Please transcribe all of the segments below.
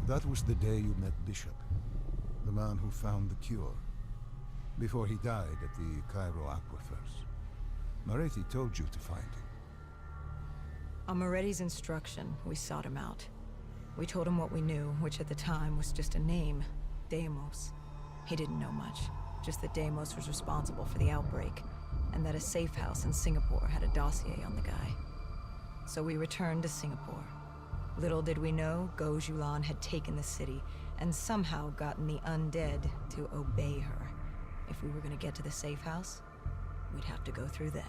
That was the day you met Bishop, the man who found the cure, before he died at the Cairo aquifers. Moretti told you to find him. On Moretti's instruction, we sought him out. We told him what we knew, which at the time was just a name, Deimos. He didn't know much, just that Deimos was responsible for the outbreak, and that a safe house in Singapore had a dossier on the guy. So we returned to Singapore. Little did we know, Gojulan had taken the city, and somehow gotten the undead to obey her. If we were gonna get to the safe house, we'd have to go through them.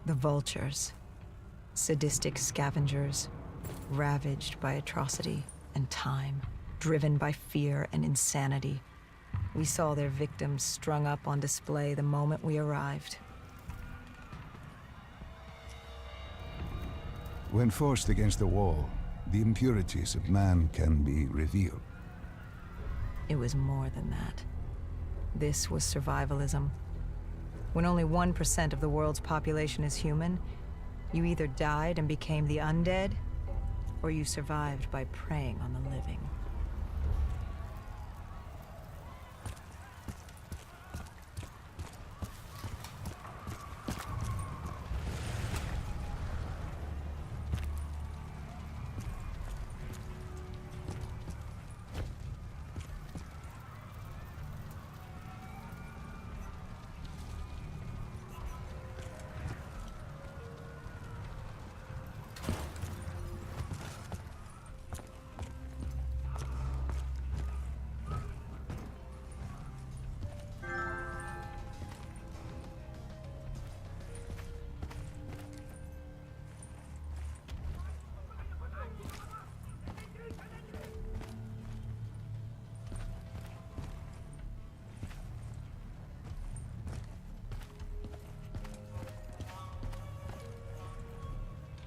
The vultures. Sadistic scavengers, ravaged by atrocity and time, driven by fear and insanity. We saw their victims strung up on display the moment we arrived. When forced against the wall, the impurities of man can be revealed. It was more than that. This was survivalism. When only 1% of the world's population is human, you either died and became the undead, or you survived by preying on the living.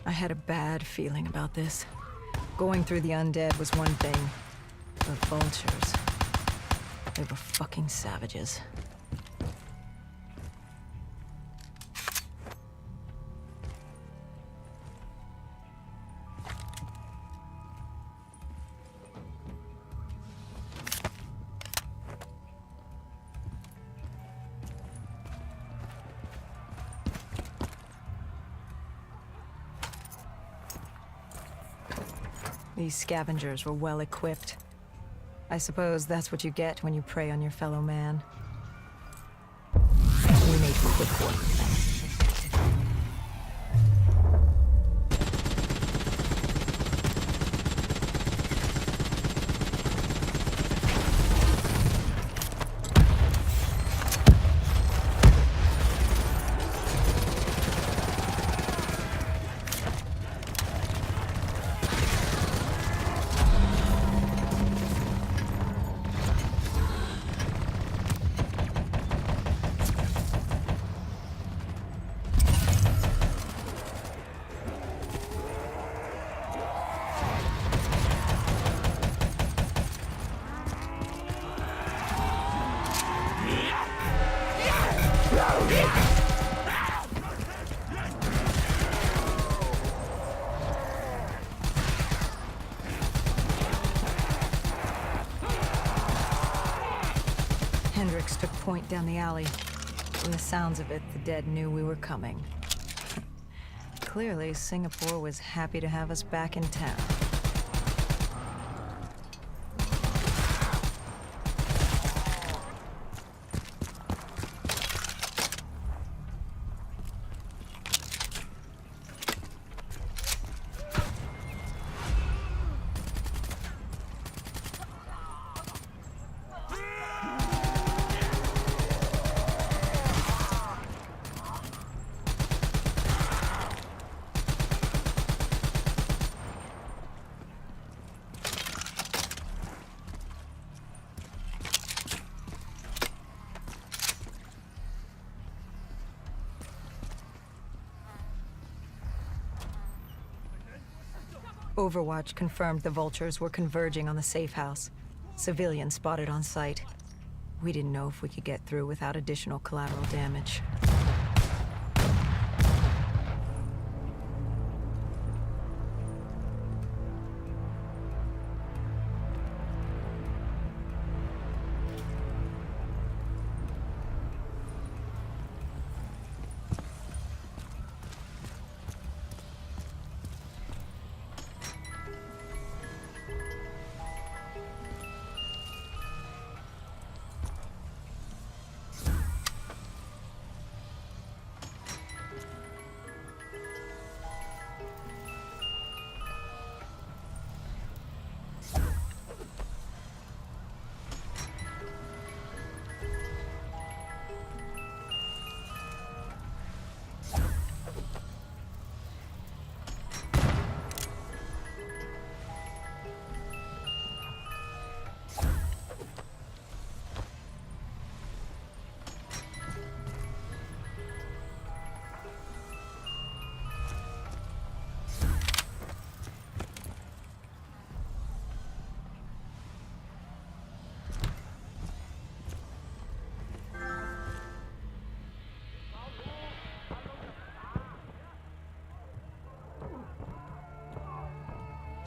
I had a bad feeling about this. Going through the undead was one thing, but vultures, they were fucking savages. These scavengers were well equipped. I suppose that's what you get when you prey on your fellow man. We made quick work of them. Hendricks took point down the alley. From the sounds of it, the dead knew we were coming. Clearly, Singapore was happy to have us back in town. Overwatch confirmed the vultures were converging on the safe house. Civilians spotted on site. We didn't know if we could get through without additional collateral damage.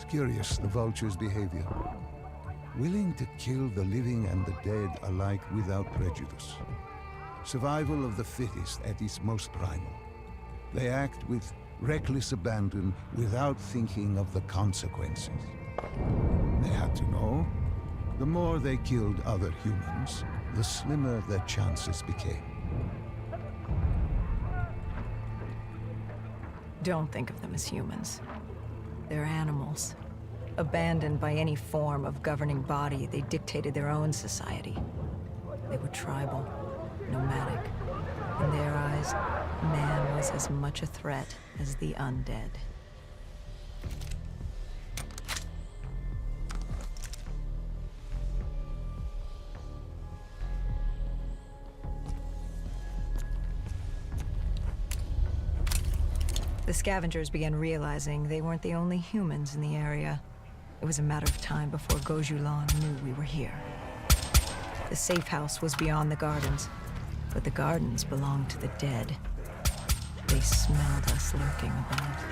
It's curious, the vulture's behavior. Willing to kill the living and the dead alike without prejudice. Survival of the fittest at its most primal. They act with reckless abandon without thinking of the consequences. They had to know. The more they killed other humans, the slimmer their chances became. Don't think of them as humans. They're animals. Abandoned by any form of governing body, they dictated their own society. They were tribal, nomadic. In their eyes, man was as much a threat as the undead. The scavengers began realizing they weren't the only humans in the area. It was a matter of time before Gojulan knew we were here. The safe house was beyond the gardens, but the gardens belonged to the dead. They smelled us lurking above.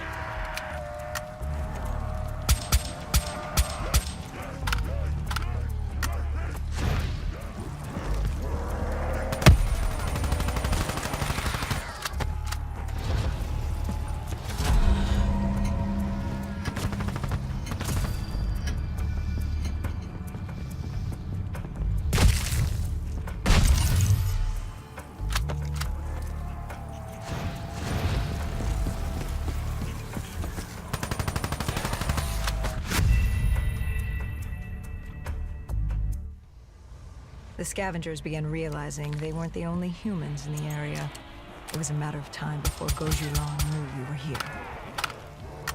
The scavengers began realizing they weren't the only humans in the area. It was a matter of time before Gojulan knew we were here.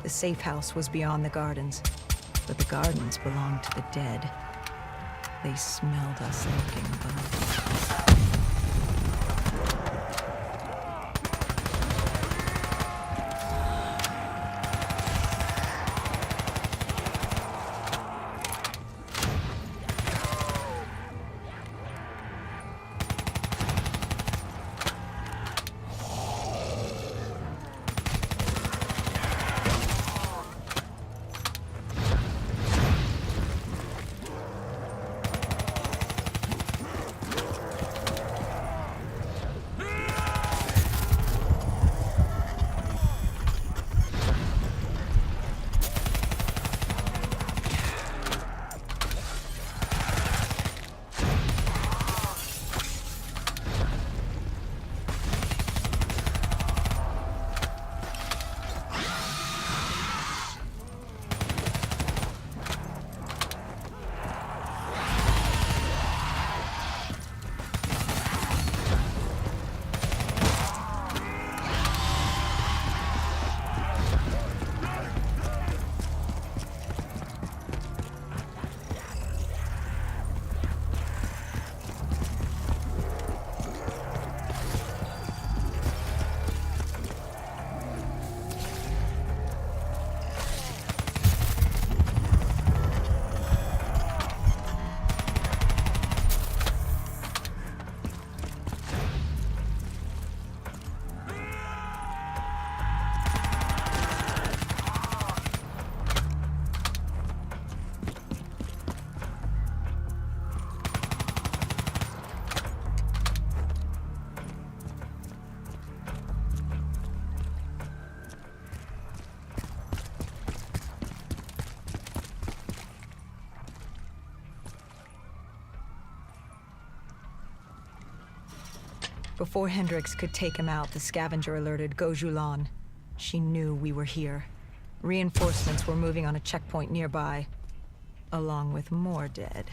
The safe house was beyond the gardens, but the gardens belonged to the dead. They smelled us lurking above. Before Hendricks could take him out, the scavenger alerted Gojulan. She knew we were here. Reinforcements were moving on a checkpoint nearby, along with more dead.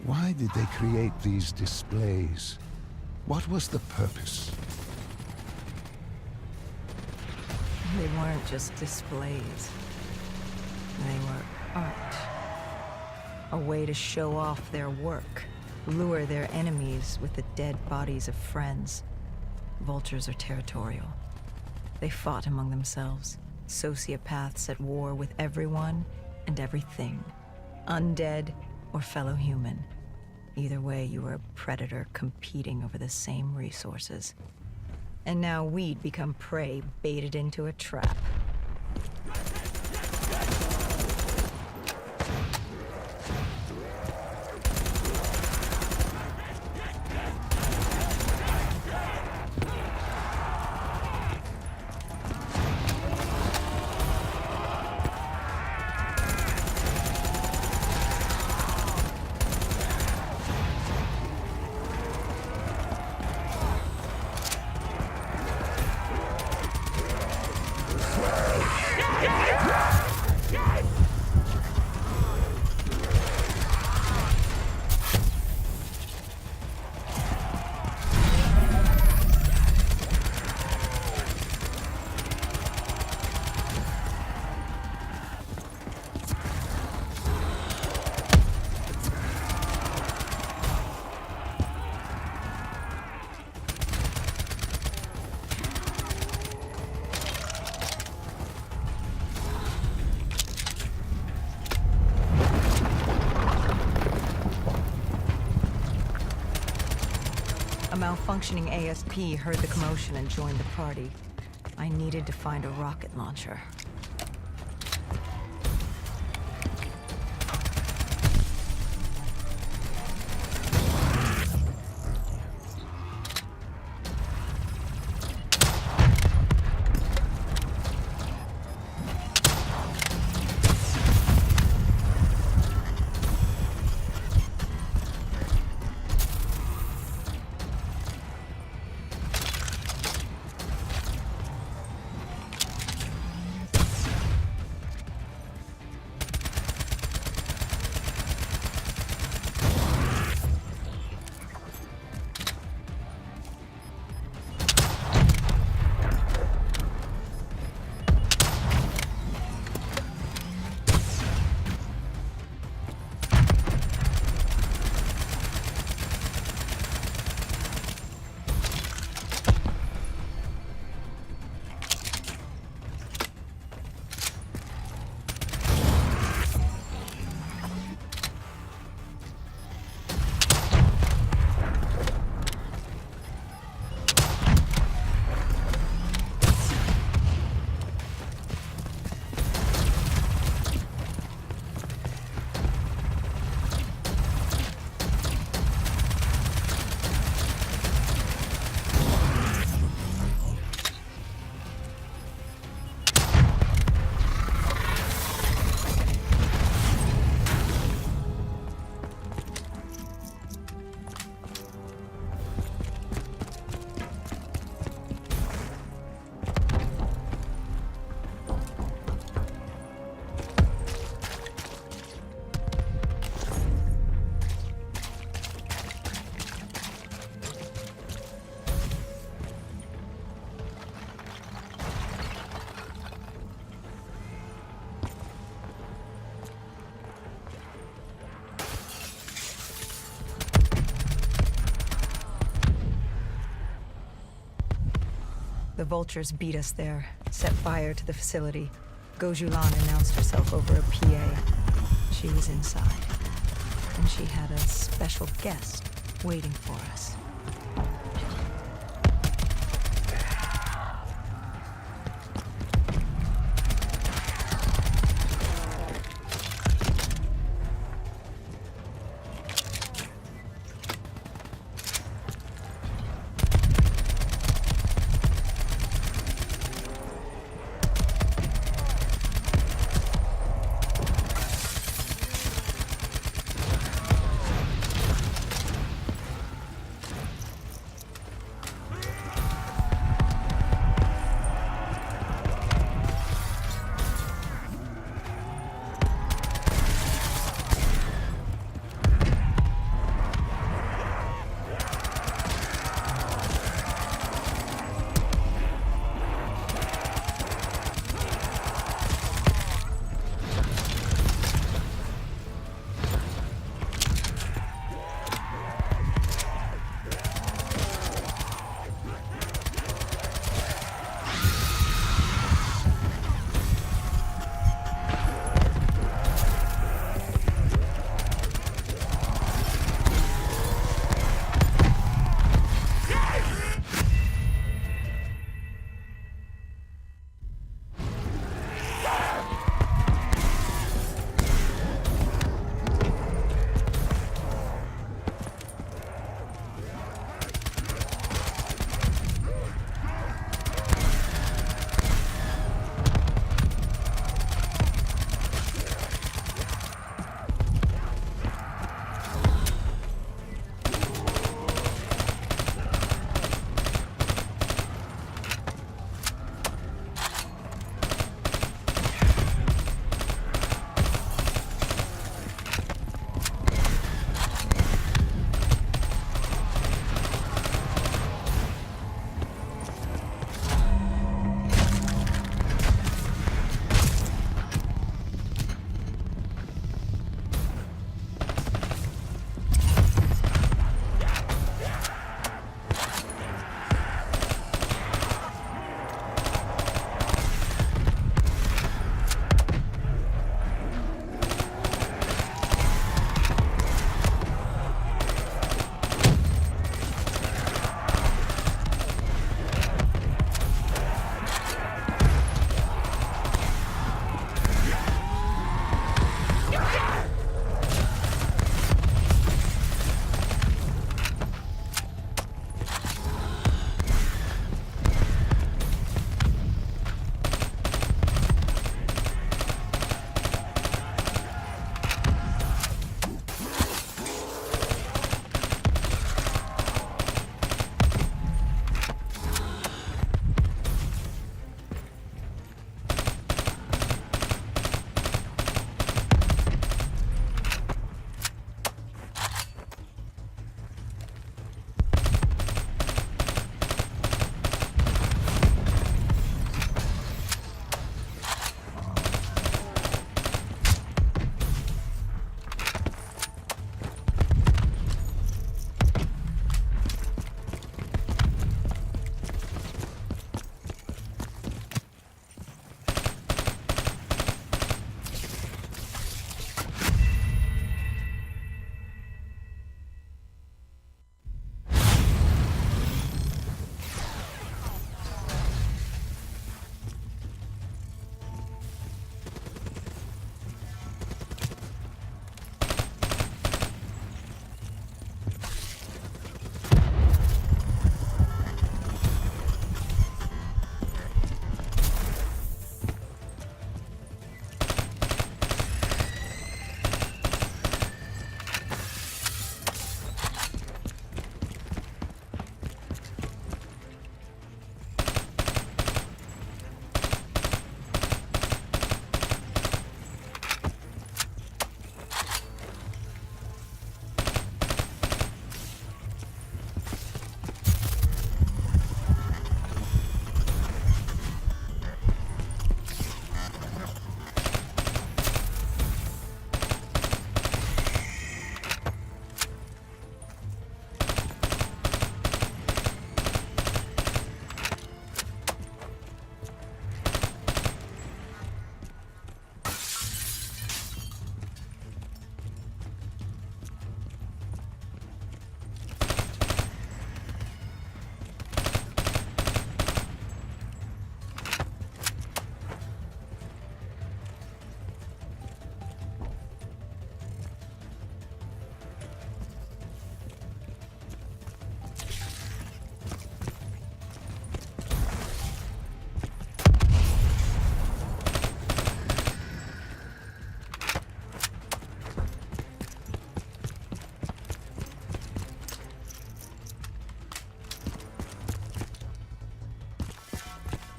Why did they create these displays? What was the purpose? They weren't just displays. They were art. A way to show off their work, lure their enemies with the dead bodies of friends. Vultures are territorial. They fought among themselves, sociopaths at war with everyone and everything, undead or fellow human. Either way, you were a predator competing over the same resources. And now we'd become prey baited into a trap. A malfunctioning ASP heard the commotion and joined the party. I needed to find a rocket launcher. The vultures beat us there, set fire to the facility. Gojulan announced herself over a PA. She was inside, and she had a special guest waiting for us.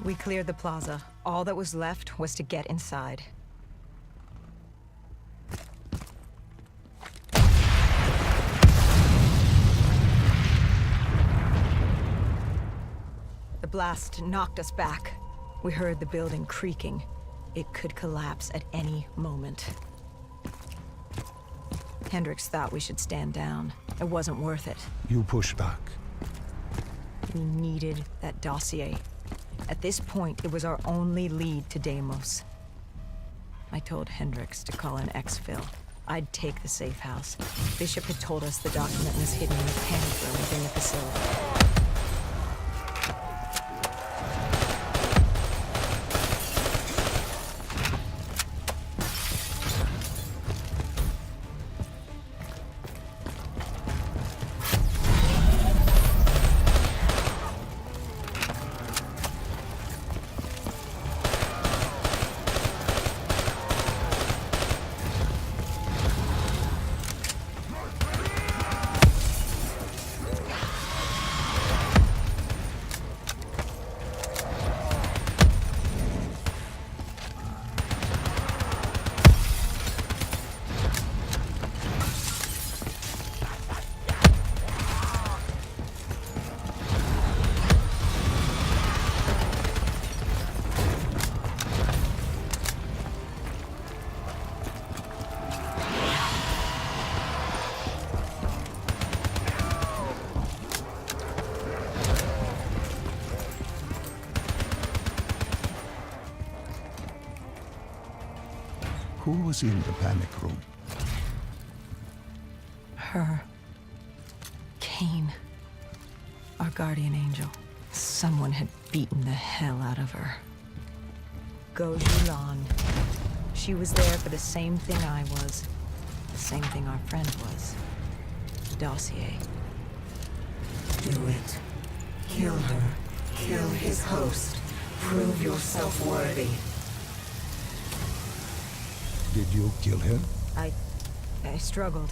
We cleared the plaza. All that was left was to get inside. The blast knocked us back. We heard the building creaking. It could collapse at any moment. Hendricks thought we should stand down. It wasn't worth it. You push back. We needed that dossier. At this point, it was our only lead to Deimos. I told Hendricks to call in exfil. I'd take the safe house. Bishop had told us the document was hidden in the panic room within the facility. Who was in the panic room? Her. Kane. Our guardian angel. Someone had beaten the hell out of her. Go Julan. She was there for the same thing I was. The same thing our friend was. The dossier. Do it. Kill her. Kill his host. Prove yourself worthy. Did you kill her? I struggled.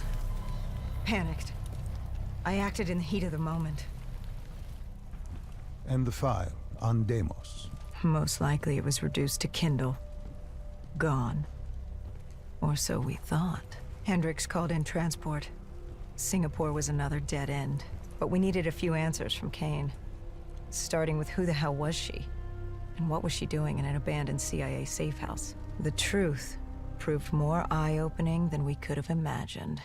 Panicked. I acted in the heat of the moment. And the file on Deimos? Most likely it was reduced to Kindle. Gone. Or so we thought. Hendricks called in transport. Singapore was another dead end. But we needed a few answers from Kane. Starting with who the hell was she? And what was she doing in an abandoned CIA safe house? The truth proved more eye-opening than we could have imagined.